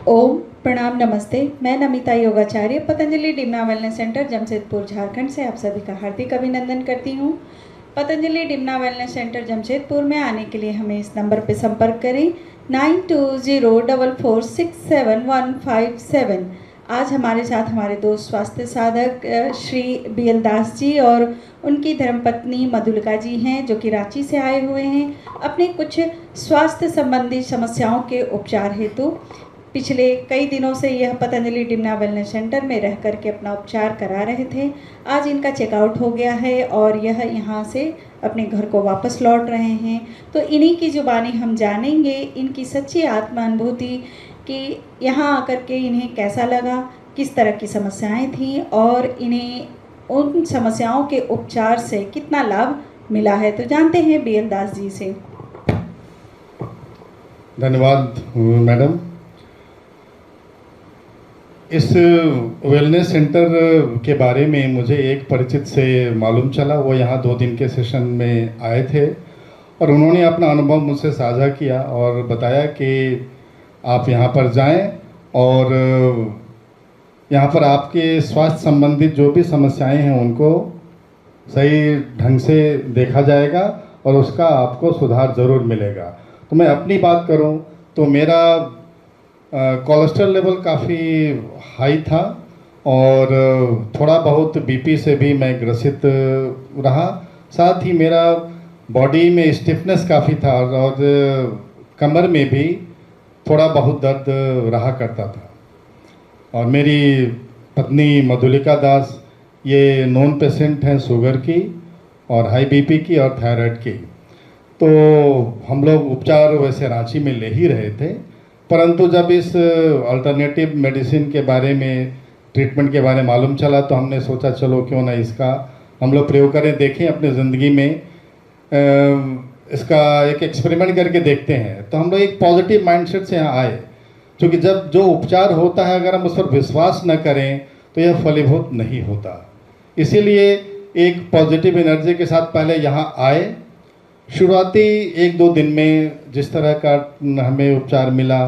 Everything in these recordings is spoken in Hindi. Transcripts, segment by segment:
ओम प्रणाम नमस्ते। मैं नमिता योगाचार्य पतंजलि डिम्ना वेलनेस सेंटर जमशेदपुर झारखंड से आप सभी का हार्दिक अभिनंदन करती हूँ। पतंजलि डिम्ना वेलनेस सेंटर जमशेदपुर में आने के लिए हमें इस नंबर पर संपर्क करें 9204467157। आज हमारे साथ हमारे दोस्त स्वास्थ्य साधक श्री BL दास जी और उनकी धर्मपत्नी मधुलिका जी हैं, जो कि रांची से आए हुए हैं अपने कुछ स्वास्थ्य संबंधी समस्याओं के उपचार हेतु। पिछले कई दिनों से यह पतंजलि डिम्ना वेलनेस सेंटर में रह करके अपना उपचार करा रहे थे। आज इनका चेकआउट हो गया है और यह यहाँ से अपने घर को वापस लौट रहे हैं। तो इन्हीं की जुबानी हम जानेंगे इनकी सच्ची आत्म अनुभूति कि यहाँ आकर के इन्हें कैसा लगा, किस तरह की समस्याएं थीं और इन्हें उन समस्याओं के उपचार से कितना लाभ मिला है। तो जानते हैं BL दास जी से। धन्यवाद मैडम। इस वेलनेस सेंटर के बारे में मुझे एक परिचित से मालूम चला। वो यहाँ 2 दिन के सेशन में आए थे और उन्होंने अपना अनुभव मुझसे साझा किया और बताया कि आप यहाँ पर जाएं और यहाँ पर आपके स्वास्थ्य संबंधित जो भी समस्याएं हैं उनको सही ढंग से देखा जाएगा और उसका आपको सुधार ज़रूर मिलेगा। तो मैं अपनी बात करूँ तो मेरा कोलेस्ट्रॉल लेवल काफ़ी हाई था और थोड़ा बहुत बीपी से भी मैं ग्रसित रहा। साथ ही मेरा बॉडी में स्टिफनेस काफ़ी था और कमर में भी थोड़ा बहुत दर्द रहा करता था। और मेरी पत्नी मधुलिका दास ये नॉन पेशेंट हैं शुगर की और हाई बीपी की और थायराइड की। तो हम लोग उपचार वैसे रांची में ले ही रहे थे, परंतु जब इस अल्टरनेटिव मेडिसिन के बारे में, ट्रीटमेंट के बारे में मालूम चला तो हमने सोचा चलो क्यों ना इसका हम लोग प्रयोग करें, देखें अपनी ज़िंदगी में इसका एक एक्सपेरिमेंट करके देखते हैं। तो हम लोग एक पॉजिटिव माइंडसेट से यहाँ आए, क्योंकि जब जो उपचार होता है अगर हम उस पर विश्वास न करें तो यह फलीभूत नहीं होता। इसीलिए एक पॉजिटिव एनर्जी के साथ पहले यहाँ आए। शुरुआती 1-2 दिन में जिस तरह का हमें उपचार मिला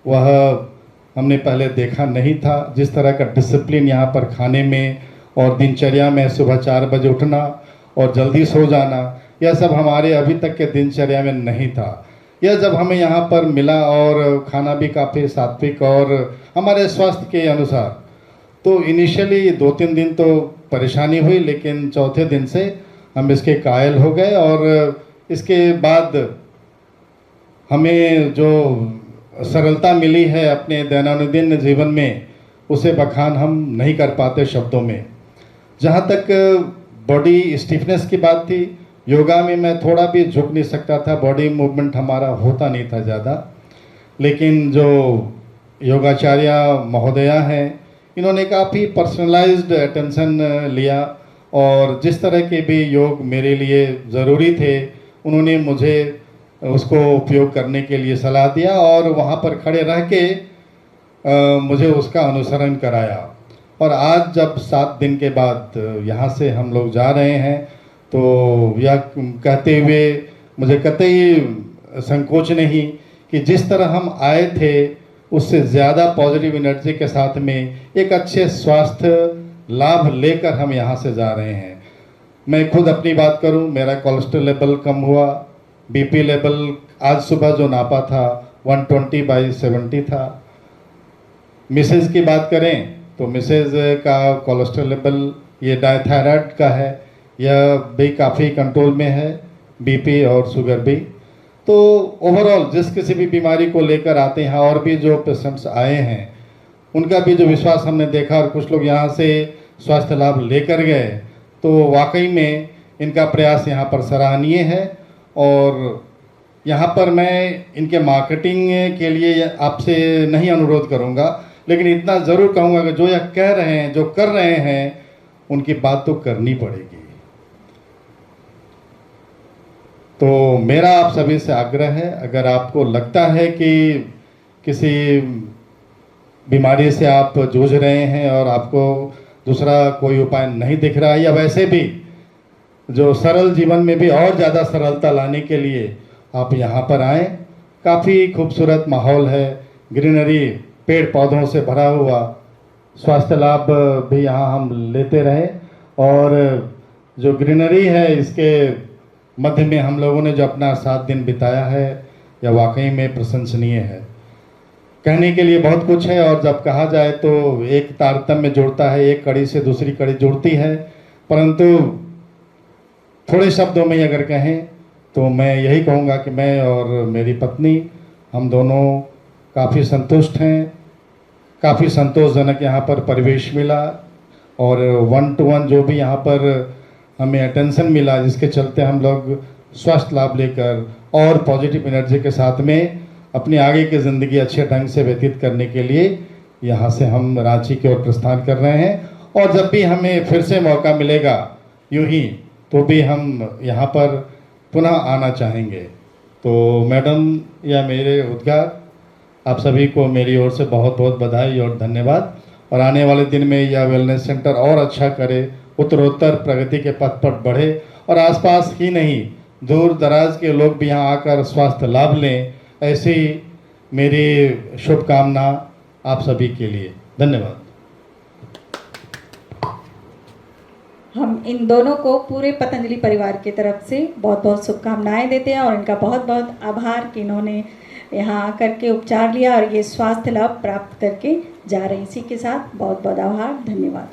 वह हमने पहले देखा नहीं था। जिस तरह का डिसिप्लिन यहाँ पर खाने में और दिनचर्या में, सुबह 4 बजे उठना और जल्दी सो जाना, यह सब हमारे अभी तक के दिनचर्या में नहीं था। यह जब हमें यहाँ पर मिला और खाना भी काफ़ी सात्विक और हमारे स्वास्थ्य के अनुसार, तो इनिशियली 2-3 दिन तो परेशानी हुई, लेकिन चौथे दिन से हम इसके कायल हो गए और इसके बाद हमें जो सरलता मिली है अपने दैनंदिन जीवन में, उसे बखान हम नहीं कर पाते शब्दों में। जहाँ तक बॉडी स्टिफनेस की बात थी, योगा में मैं थोड़ा भी झुक नहीं सकता था, बॉडी मूवमेंट हमारा होता नहीं था ज़्यादा। लेकिन जो योगाचार्य महोदया हैं, इन्होंने काफ़ी पर्सनलाइज्ड अटेंशन लिया और जिस तरह के भी योग मेरे लिए ज़रूरी थे उन्होंने मुझे उसको उपयोग करने के लिए सलाह दिया और वहाँ पर खड़े रह के मुझे उसका अनुसरण कराया। और आज जब 7 दिन के बाद यहाँ से हम लोग जा रहे हैं तो यह कहते हुए मुझे कतई संकोच नहीं कि जिस तरह हम आए थे उससे ज़्यादा पॉजिटिव एनर्जी के साथ में एक अच्छे स्वास्थ्य लाभ लेकर हम यहाँ से जा रहे हैं। मैं खुद अपनी बात करूं, मेरा कोलेस्ट्रॉल लेवल कम हुआ, बीपी लेवल आज सुबह जो नापा था 120/70 था। मिसेज की बात करें तो मिसेज का कोलेस्ट्रॉल लेवल ये डायथायराइड का है, यह भी काफ़ी कंट्रोल में है, बीपी और शुगर भी। तो ओवरऑल जिस किसी भी बीमारी को लेकर आते हैं और भी जो पेशेंट्स आए हैं उनका भी जो विश्वास हमने देखा और कुछ लोग यहाँ से स्वास्थ्य लाभ लेकर गए, तो वाकई में इनका प्रयास यहाँ पर सराहनीय है। और यहाँ पर मैं इनके मार्केटिंग के लिए आपसे नहीं अनुरोध करूँगा, लेकिन इतना ज़रूर कहूँगा कि जो यह कह रहे हैं, जो कर रहे हैं, उनकी बात तो करनी पड़ेगी। तो मेरा आप सभी से आग्रह है, अगर आपको लगता है कि किसी बीमारी से आप जूझ रहे हैं और आपको दूसरा कोई उपाय नहीं दिख रहा है, या वैसे भी जो सरल जीवन में भी और ज़्यादा सरलता लाने के लिए आप यहाँ पर आएँ। काफ़ी खूबसूरत माहौल है, ग्रीनरी पेड़ पौधों से भरा हुआ स्वास्थ्य लाभ भी यहाँ हम लेते रहे। और जो ग्रीनरी है इसके मध्य में हम लोगों ने जो अपना 7 दिन बिताया है यह वाकई में प्रशंसनीय है। कहने के लिए बहुत कुछ है और जब कहा जाए तो एक तारतम्य जुड़ता है, एक कड़ी से दूसरी कड़ी जुड़ती है, परंतु थोड़े शब्दों में अगर कहें तो मैं यही कहूँगा कि मैं और मेरी पत्नी हम दोनों काफ़ी संतुष्ट हैं। काफ़ी संतोषजनक यहाँ पर परिवेश मिला और 1 to 1 जो भी यहाँ पर हमें अटेंशन मिला, जिसके चलते हम लोग स्वास्थ्य लाभ लेकर और पॉजिटिव एनर्जी के साथ में अपनी आगे की ज़िंदगी अच्छे ढंग से व्यतीत करने के लिए यहाँ से हम रांची की ओर प्रस्थान कर रहे हैं। और जब भी हमें फिर से मौका मिलेगा यूं ही तो भी हम यहाँ पर पुनः आना चाहेंगे। तो मैडम या मेरे उद्गार आप सभी को मेरी ओर से बहुत बहुत बधाई और धन्यवाद। और आने वाले दिन में यह वेलनेस सेंटर और अच्छा करे, उत्तरोत्तर प्रगति के पथ पर बढ़े और आसपास ही नहीं दूर दराज के लोग भी यहाँ आकर स्वास्थ्य लाभ लें, ऐसी मेरी शुभकामना आप सभी के लिए। धन्यवाद। हम इन दोनों को पूरे पतंजलि परिवार की तरफ से बहुत बहुत शुभकामनाएं देते हैं और इनका बहुत बहुत आभार कि इन्होंने यहाँ आकर के उपचार लिया और ये स्वास्थ्य लाभ प्राप्त करके जा रहे हैं। इसी के साथ बहुत बहुत आभार, धन्यवाद।